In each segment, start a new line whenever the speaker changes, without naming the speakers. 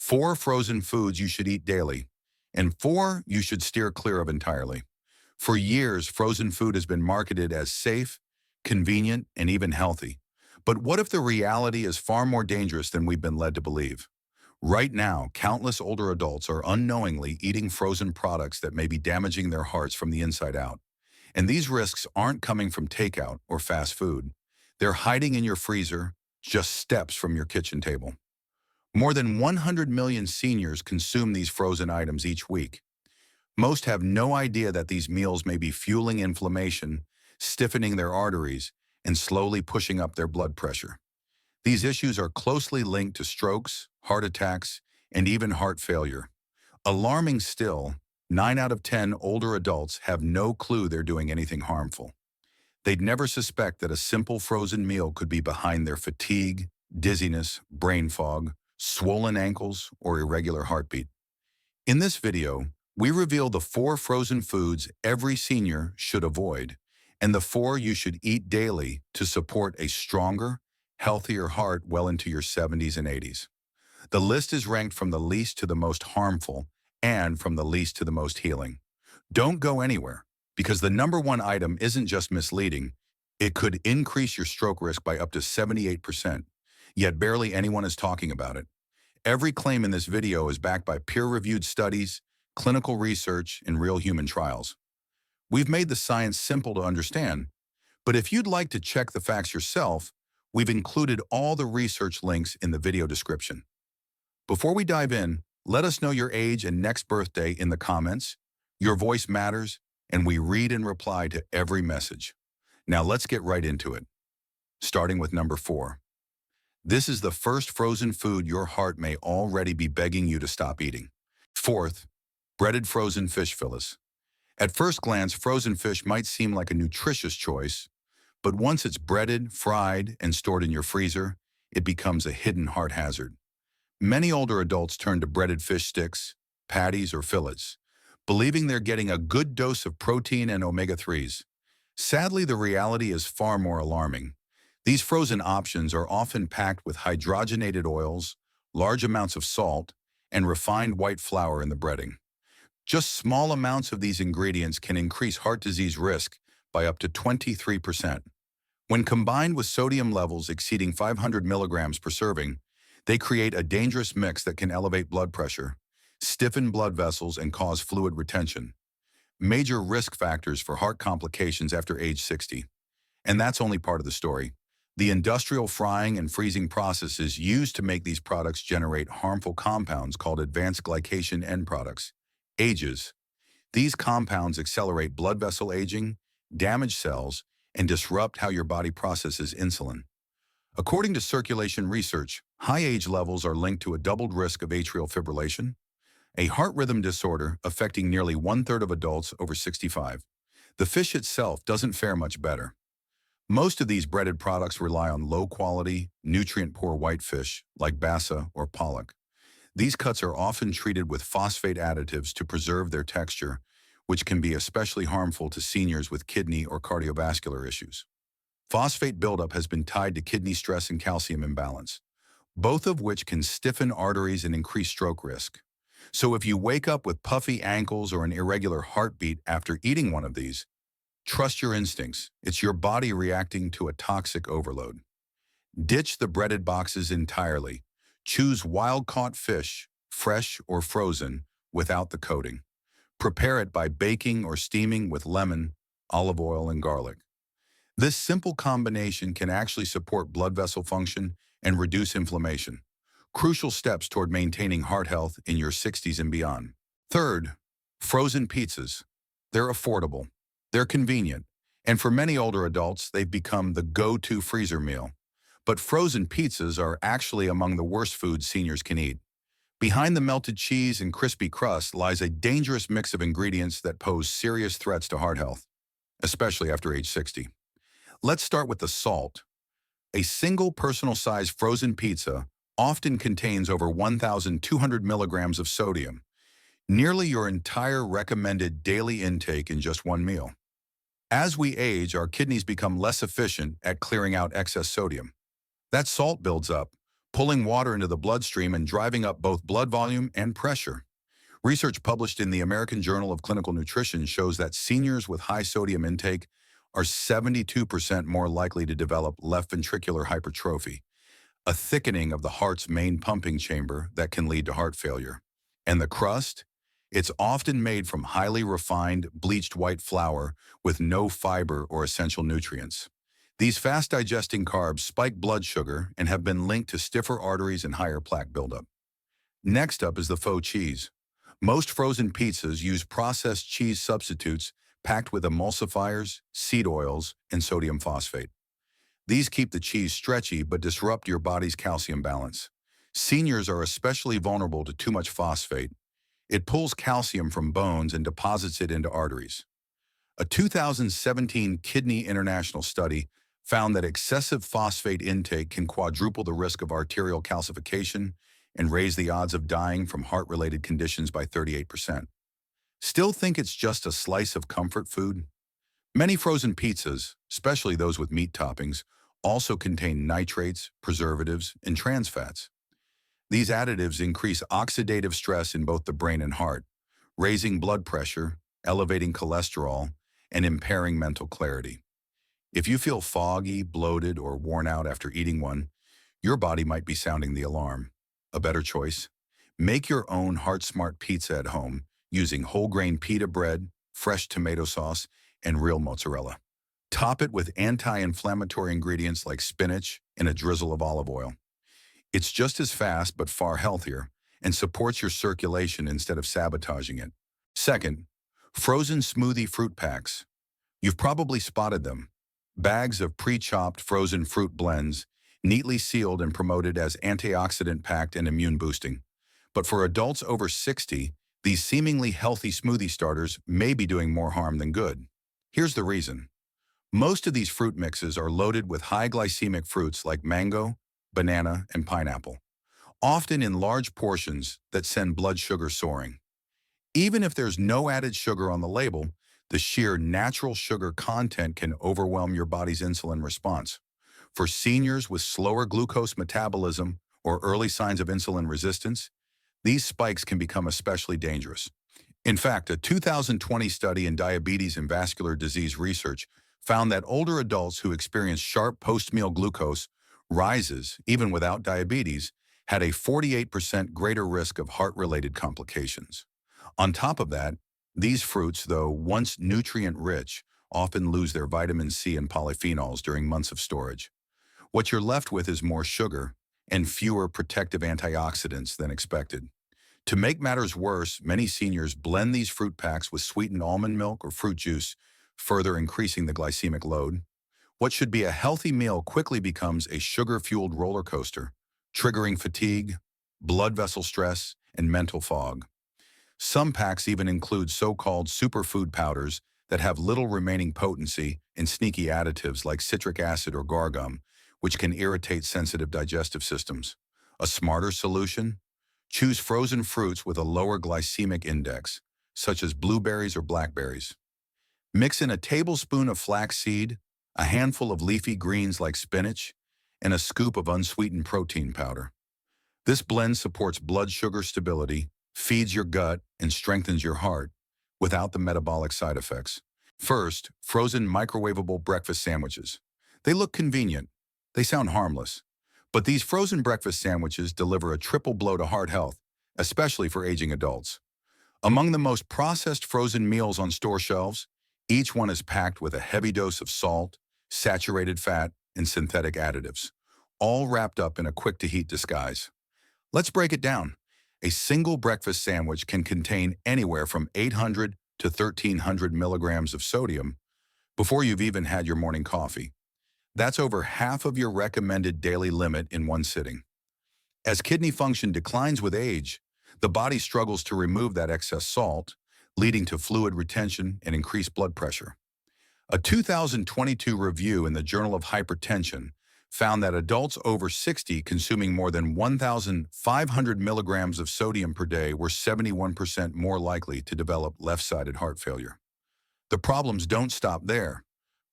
4 frozen foods you should eat daily, and 4 you should steer clear of entirely. For years, frozen food has been marketed as safe, convenient, and even healthy. But what if the reality is far more dangerous than we've been led to believe? Right now, countless older adults are unknowingly eating frozen products that may be damaging their hearts from the inside out. And these risks aren't coming from takeout or fast food. They're hiding in your freezer, just steps from your kitchen table. More than 100 million seniors consume these frozen items each week. Most have no idea that these meals may be fueling inflammation, stiffening their arteries, and slowly pushing up their blood pressure. These issues are closely linked to strokes, heart attacks, and even heart failure. Alarming still, 9 out of 10 older adults have no clue they're doing anything harmful. They'd never suspect that a simple frozen meal could be behind their fatigue, dizziness, brain fog, swollen ankles, or irregular heartbeat. In this video, we reveal the 4 frozen foods every senior should avoid, and the 4 you should eat daily to support a stronger, healthier heart well into your 70s and 80s. The list is ranked from the least to the most harmful and from the least to the most healing. Don't go anywhere, because the number 1 item isn't just misleading, it could increase your stroke risk by up to 78%, yet barely anyone is talking about it. Every claim in this video is backed by peer-reviewed studies, clinical research, and real human trials. We've made the science simple to understand, but if you'd like to check the facts yourself, we've included all the research links in the video description. Before we dive in, let us know your age and next birthday in the comments. Your voice matters, and we read and reply to every message. Now let's get right into it. Starting with number 4. This is the first frozen food your heart may already be begging you to stop eating. 4th, breaded frozen fish fillets. At first glance, frozen fish might seem like a nutritious choice, but once it's breaded, fried, and stored in your freezer, it becomes a hidden heart hazard. Many older adults turn to breaded fish sticks, patties, or fillets, believing they're getting a good dose of protein and omega-3s. Sadly, the reality is far more alarming. These frozen options are often packed with hydrogenated oils, large amounts of salt, and refined white flour in the breading. Just small amounts of these ingredients can increase heart disease risk by up to 23%. When combined with sodium levels exceeding 500 milligrams per serving, they create a dangerous mix that can elevate blood pressure, stiffen blood vessels, and cause fluid retention. Major risk factors for heart complications after age 60. And that's only part of the story. The industrial frying and freezing processes used to make these products generate harmful compounds called advanced glycation end products, AGEs. These compounds accelerate blood vessel aging, damage cells, and disrupt how your body processes insulin. According to circulation research, high age levels are linked to a doubled risk of atrial fibrillation, a heart rhythm disorder affecting nearly 1/3 of adults over 65. The fish itself doesn't fare much better. Most of these breaded products rely on low-quality, nutrient-poor white fish like bassa or pollock. These cuts are often treated with phosphate additives to preserve their texture, which can be especially harmful to seniors with kidney or cardiovascular issues. Phosphate buildup has been tied to kidney stress and calcium imbalance, both of which can stiffen arteries and increase stroke risk. So if you wake up with puffy ankles or an irregular heartbeat after eating one of these, trust your instincts. It's your body reacting to a toxic overload. Ditch the breaded boxes entirely. Choose wild-caught fish, fresh or frozen, without the coating. Prepare it by baking or steaming with lemon, olive oil, and garlic. This simple combination can actually support blood vessel function and reduce inflammation. Crucial steps toward maintaining heart health in your 60s and beyond. 3rd, frozen pizzas. They're affordable. They're convenient, and for many older adults, they've become the go-to freezer meal. But frozen pizzas are actually among the worst foods seniors can eat. Behind the melted cheese and crispy crust lies a dangerous mix of ingredients that pose serious threats to heart health, especially after age 60. Let's start with the salt. A single personal-sized frozen pizza often contains over 1,200 milligrams of sodium, nearly your entire recommended daily intake in just one meal. As we age, our kidneys become less efficient at clearing out excess sodium. That salt builds up, pulling water into the bloodstream and driving up both blood volume and pressure. Research published in the American Journal of Clinical Nutrition shows that seniors with high sodium intake are 72% more likely to develop left ventricular hypertrophy, a thickening of the heart's main pumping chamber that can lead to heart failure. And the crust? It's often made from highly refined, bleached white flour with no fiber or essential nutrients. These fast-digesting carbs spike blood sugar and have been linked to stiffer arteries and higher plaque buildup. Next up is the faux cheese. Most frozen pizzas use processed cheese substitutes packed with emulsifiers, seed oils, and sodium phosphate. These keep the cheese stretchy but disrupt your body's calcium balance. Seniors are especially vulnerable to too much phosphate. It pulls calcium from bones and deposits it into arteries. A 2017 Kidney International study found that excessive phosphate intake can quadruple the risk of arterial calcification and raise the odds of dying from heart-related conditions by 38%. Still think it's just a slice of comfort food? Many frozen pizzas, especially those with meat toppings, also contain nitrates, preservatives, and trans fats. These additives increase oxidative stress in both the brain and heart, raising blood pressure, elevating cholesterol, and impairing mental clarity. If you feel foggy, bloated, or worn out after eating one, your body might be sounding the alarm. A better choice? Make your own heart-smart pizza at home using whole-grain pita bread, fresh tomato sauce, and real mozzarella. Top it with anti-inflammatory ingredients like spinach and a drizzle of olive oil. It's just as fast but far healthier and supports your circulation instead of sabotaging it. Second, frozen smoothie fruit packs. You've probably spotted them. Bags of pre-chopped frozen fruit blends, neatly sealed and promoted as antioxidant-packed and immune-boosting. But for adults over 60, these seemingly healthy smoothie starters may be doing more harm than good. Here's the reason. Most of these fruit mixes are loaded with high glycemic fruits like mango, banana, and pineapple, often in large portions that send blood sugar soaring. Even if there's no added sugar on the label, the sheer natural sugar content can overwhelm your body's insulin response. For seniors with slower glucose metabolism or early signs of insulin resistance, these spikes can become especially dangerous. In fact, a 2020 study in diabetes and vascular disease research found that older adults who experience sharp post-meal glucose rises, even without diabetes, had a 48% greater risk of heart-related complications. On top of that, these fruits, though once nutrient-rich, often lose their vitamin C and polyphenols during months of storage. What you're left with is more sugar and fewer protective antioxidants than expected. To make matters worse, many seniors blend these fruit packs with sweetened almond milk or fruit juice, further increasing the glycemic load. What should be a healthy meal quickly becomes a sugar-fueled roller coaster, triggering fatigue, blood vessel stress, and mental fog. Some packs even include so-called superfood powders that have little remaining potency and sneaky additives like citric acid or gargum, which can irritate sensitive digestive systems. A smarter solution? Choose frozen fruits with a lower glycemic index, such as blueberries or blackberries. Mix in a tablespoon of flaxseed, a handful of leafy greens like spinach, and a scoop of unsweetened protein powder. This blend supports blood sugar stability, feeds your gut, and strengthens your heart without the metabolic side effects. First, frozen microwavable breakfast sandwiches. They look convenient. They sound harmless. But these frozen breakfast sandwiches deliver a triple blow to heart health, especially for aging adults. Among the most processed frozen meals on store shelves, each one is packed with a heavy dose of salt, saturated fat, and synthetic additives, all wrapped up in a quick-to-heat disguise. Let's break it down. A single breakfast sandwich can contain anywhere from 800 to 1,300 milligrams of sodium before you've even had your morning coffee. That's over half of your recommended daily limit in one sitting. As kidney function declines with age, the body struggles to remove that excess salt, leading to fluid retention and increased blood pressure. A 2022 review in the Journal of Hypertension found that adults over 60 consuming more than 1,500 milligrams of sodium per day were 71% more likely to develop left-sided heart failure. The problems don't stop there.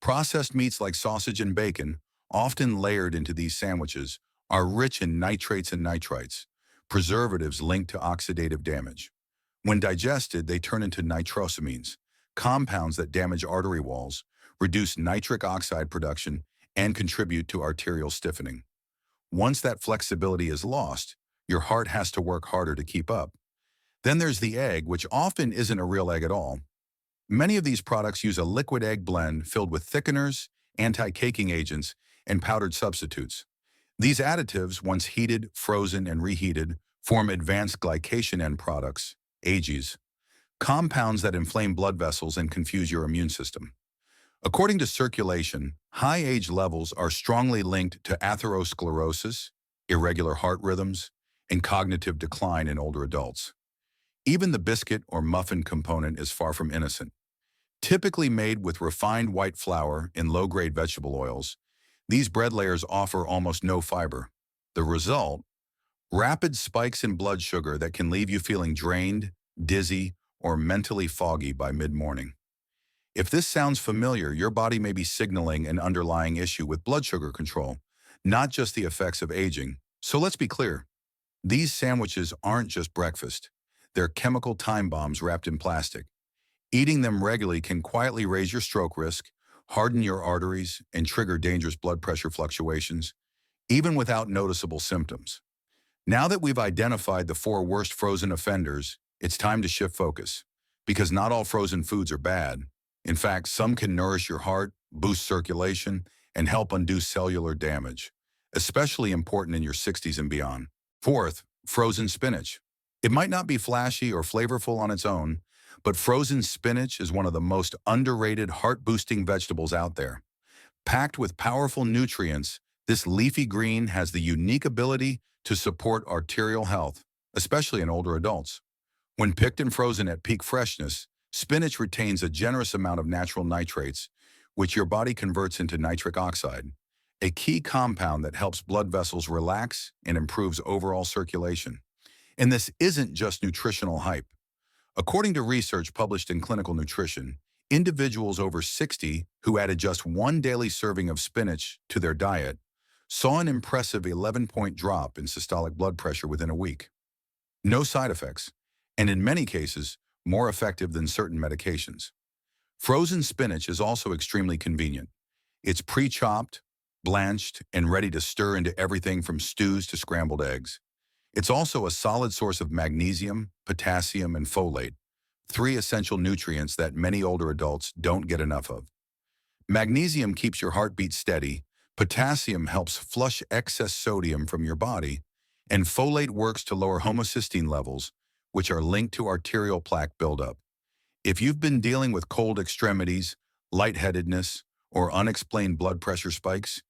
Processed meats like sausage and bacon, often layered into these sandwiches, are rich in nitrates and nitrites, preservatives linked to oxidative damage. When digested, they turn into nitrosamines, compounds that damage artery walls, reduce nitric oxide production, and contribute to arterial stiffening. Once that flexibility is lost, your heart has to work harder to keep up. Then there's the egg, which often isn't a real egg at all. Many of these products use a liquid egg blend filled with thickeners, anti-caking agents, and powdered substitutes. These additives, once heated, frozen, and reheated, form advanced glycation end products, AGEs, compounds that inflame blood vessels and confuse your immune system. According to Circulation, high age levels are strongly linked to atherosclerosis, irregular heart rhythms, and cognitive decline in older adults. Even the biscuit or muffin component is far from innocent. Typically made with refined white flour in low-grade vegetable oils, these bread layers offer almost no fiber. The result? Rapid spikes in blood sugar that can leave you feeling drained, dizzy, or mentally foggy by mid-morning. If this sounds familiar, your body may be signaling an underlying issue with blood sugar control, not just the effects of aging. So let's be clear. These sandwiches aren't just breakfast. They're chemical time bombs wrapped in plastic. Eating them regularly can quietly raise your stroke risk, harden your arteries, and trigger dangerous blood pressure fluctuations, even without noticeable symptoms. Now that we've identified the 4 worst frozen offenders, it's time to shift focus. Because not all frozen foods are bad. In fact, some can nourish your heart, boost circulation, and help undo cellular damage, especially important in your 60s and beyond. Fourth, frozen spinach. It might not be flashy or flavorful on its own, but frozen spinach is one of the most underrated heart-boosting vegetables out there. Packed with powerful nutrients, this leafy green has the unique ability to support arterial health, especially in older adults. When picked and frozen at peak freshness, spinach retains a generous amount of natural nitrates, which your body converts into nitric oxide, a key compound that helps blood vessels relax and improves overall circulation. And this isn't just nutritional hype. According to research published in Clinical Nutrition, individuals over 60 who added just 1 daily serving of spinach to their diet saw an impressive 11-point drop in systolic blood pressure within a week. No side effects, and in many cases, more effective than certain medications. Frozen spinach is also extremely convenient. It's pre-chopped, blanched, and ready to stir into everything from stews to scrambled eggs. It's also a solid source of magnesium, potassium, and folate, 3 essential nutrients that many older adults don't get enough of. Magnesium keeps your heartbeat steady, potassium helps flush excess sodium from your body, and folate works to lower homocysteine levels, which are linked to arterial plaque buildup. If you've been dealing with cold extremities, lightheadedness, or unexplained blood pressure spikes,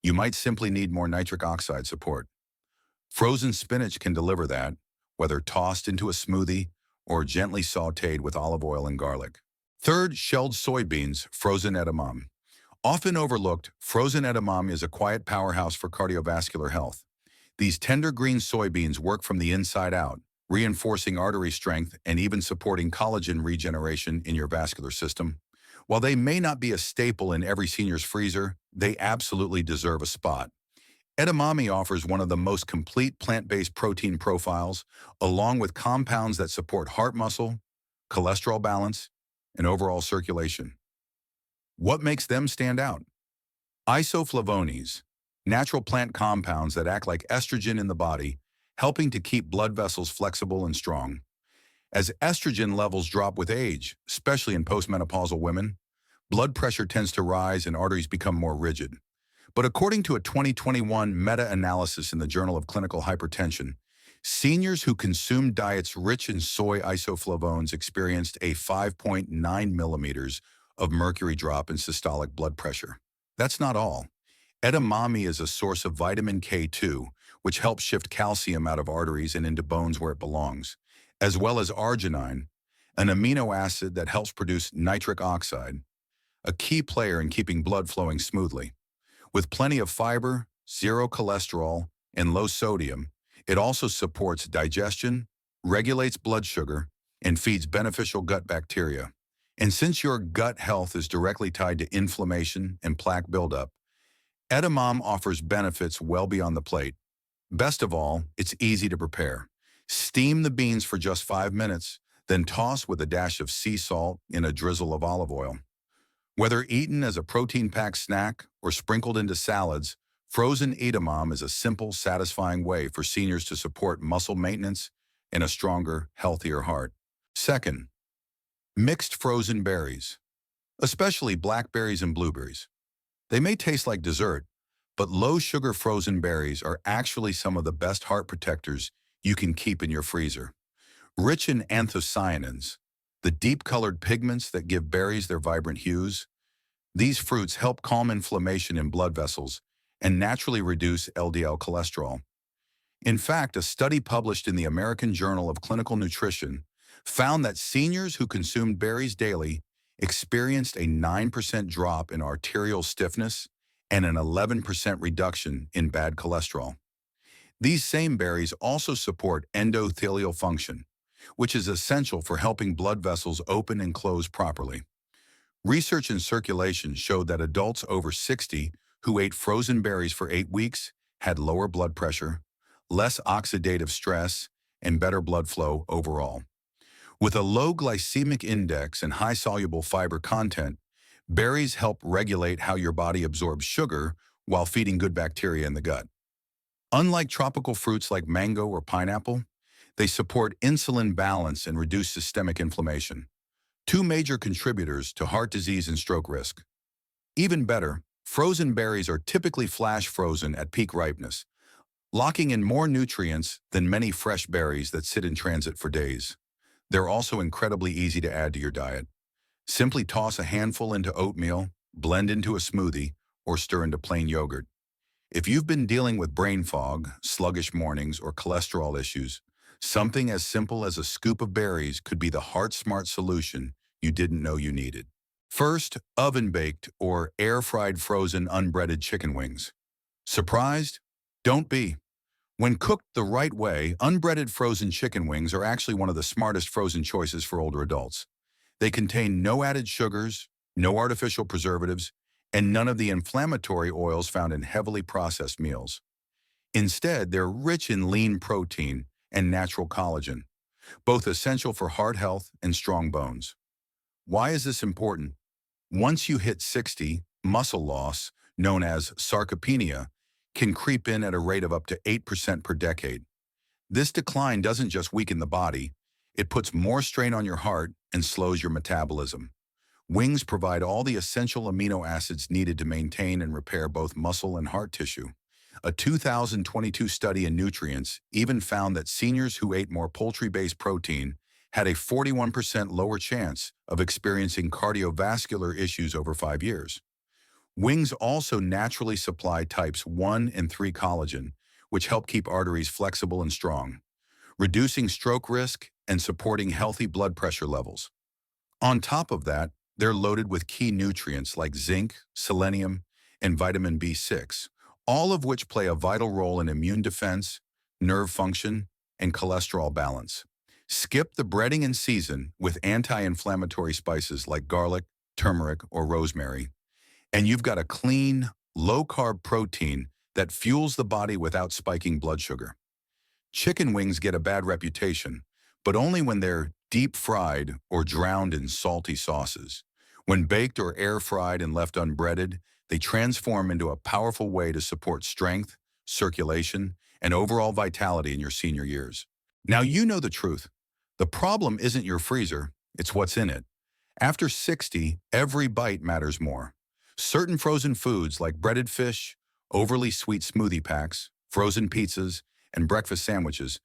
you might simply need more nitric oxide support. Frozen spinach can deliver that, whether tossed into a smoothie or gently sautéed with olive oil and garlic. Third, shelled soybeans, frozen edamame. Often overlooked, frozen edamame is a quiet powerhouse for cardiovascular health. These tender green soybeans work from the inside out, reinforcing artery strength and even supporting collagen regeneration in your vascular system. While they may not be a staple in every senior's freezer, they absolutely deserve a spot. Edamame offers one of the most complete plant-based protein profiles, along with compounds that support heart muscle, cholesterol balance, and overall circulation. What makes them stand out? Isoflavones, natural plant compounds that act like estrogen in the body, helping to keep blood vessels flexible and strong. As estrogen levels drop with age, especially in postmenopausal women, blood pressure tends to rise and arteries become more rigid. But according to a 2021 meta-analysis in the Journal of Clinical Hypertension, seniors who consumed diets rich in soy isoflavones experienced a 5.9 millimeters of mercury drop in systolic blood pressure. That's not all. Edamame is a source of vitamin K2, which helps shift calcium out of arteries and into bones where it belongs, as well as arginine, an amino acid that helps produce nitric oxide, a key player in keeping blood flowing smoothly. With plenty of fiber, 0 cholesterol, and low sodium, it also supports digestion, regulates blood sugar, and feeds beneficial gut bacteria. And since your gut health is directly tied to inflammation and plaque buildup, edamame offers benefits well beyond the plate. Best of all, it's easy to prepare. Steam the beans for just 5 minutes, then toss with a dash of sea salt in a drizzle of olive oil. Whether eaten as a protein-packed snack or sprinkled into salads, frozen edamame is a simple, satisfying way for seniors to support muscle maintenance and a stronger, healthier heart. Second, mixed frozen berries, especially blackberries and blueberries. They may taste like dessert, but low-sugar frozen berries are actually some of the best heart protectors you can keep in your freezer. Rich in anthocyanins, the deep-colored pigments that give berries their vibrant hues, these fruits help calm inflammation in blood vessels and naturally reduce LDL cholesterol. In fact, a study published in the American Journal of Clinical Nutrition found that seniors who consumed berries daily experienced a 9% drop in arterial stiffness and an 11% reduction in bad cholesterol. These same berries also support endothelial function, which is essential for helping blood vessels open and close properly. Research in circulation showed that adults over 60 who ate frozen berries for 8 weeks had lower blood pressure, less oxidative stress, and better blood flow overall. With a low glycemic index and high soluble fiber content, berries help regulate how your body absorbs sugar while feeding good bacteria in the gut. Unlike tropical fruits like mango or pineapple, they support insulin balance and reduce systemic inflammation, two major contributors to heart disease and stroke risk. Even better, frozen berries are typically flash frozen at peak ripeness, locking in more nutrients than many fresh berries that sit in transit for days. They're also incredibly easy to add to your diet. Simply toss a handful into oatmeal, blend into a smoothie, or stir into plain yogurt. If you've been dealing with brain fog, sluggish mornings, or cholesterol issues, something as simple as a scoop of berries could be the heart-smart solution you didn't know you needed. First, oven-baked or air-fried frozen unbreaded chicken wings. Surprised? Don't be. When cooked the right way, unbreaded frozen chicken wings are actually one of the smartest frozen choices for older adults. They contain no added sugars, no artificial preservatives, and none of the inflammatory oils found in heavily processed meals. Instead, they're rich in lean protein and natural collagen, both essential for heart health and strong bones. Why is this important? Once you hit 60, muscle loss, known as sarcopenia, can creep in at a rate of up to 8% per decade. This decline doesn't just weaken the body, it puts more strain on your heart and slows your metabolism. Wings provide all the essential amino acids needed to maintain and repair both muscle and heart tissue. A 2022 study in Nutrients even found that seniors who ate more poultry-based protein had a 41% lower chance of experiencing cardiovascular issues over 5 years. Wings also naturally supply types 1 and 3 collagen, which help keep arteries flexible and strong, reducing stroke risk and supporting healthy blood pressure levels. On top of that, they're loaded with key nutrients like zinc, selenium, and vitamin B6, all of which play a vital role in immune defense, nerve function, and cholesterol balance. Skip the breading and season with anti-inflammatory spices like garlic, turmeric, or rosemary, and you've got a clean, low-carb protein that fuels the body without spiking blood sugar. Chicken wings get a bad reputation, but only when they're deep-fried or drowned in salty sauces. When baked or air-fried and left unbreaded, they transform into a powerful way to support strength, circulation, and overall vitality in your senior years. Now you know the truth. The problem isn't your freezer, it's what's in it. After 60, every bite matters more. Certain frozen foods like breaded fish, overly sweet smoothie packs, frozen pizzas, and breakfast sandwiches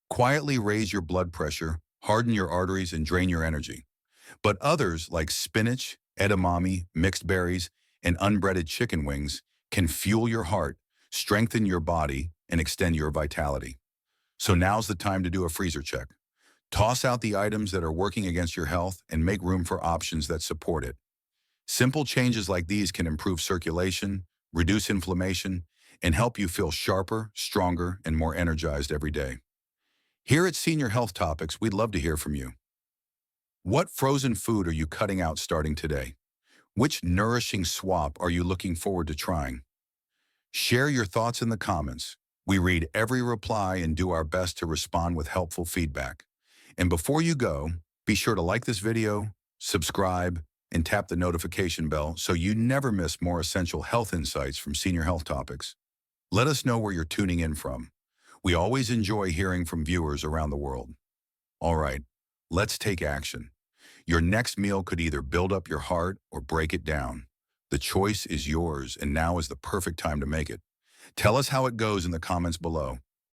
quietly raise your blood pressure, harden your arteries, and drain your energy. But others, like spinach, edamame, mixed berries, and unbreaded chicken wings, can fuel your heart, strengthen your body, and extend your vitality. So now's the time to do a freezer check. Toss out the items that are working against your health and make room for options that support it. Simple changes like these can improve circulation, reduce inflammation, and help you feel sharper, stronger, and more energized every day. Here at Senior Health Topics, we'd love to hear from you. What frozen food are you cutting out starting today? Which nourishing swap are you looking forward to trying? Share your thoughts in the comments. We read every reply and do our best to respond with helpful feedback. And before you go, be sure to like this video, subscribe, and tap the notification bell so you never miss more essential health insights from Senior Health topics. Let us know where you're tuning in from. We always enjoy hearing from viewers around the world. All right, let's take action. Your next meal could either build up your heart or break it down. The choice is yours, and now is the perfect time to make it. Tell us how it goes in the comments below.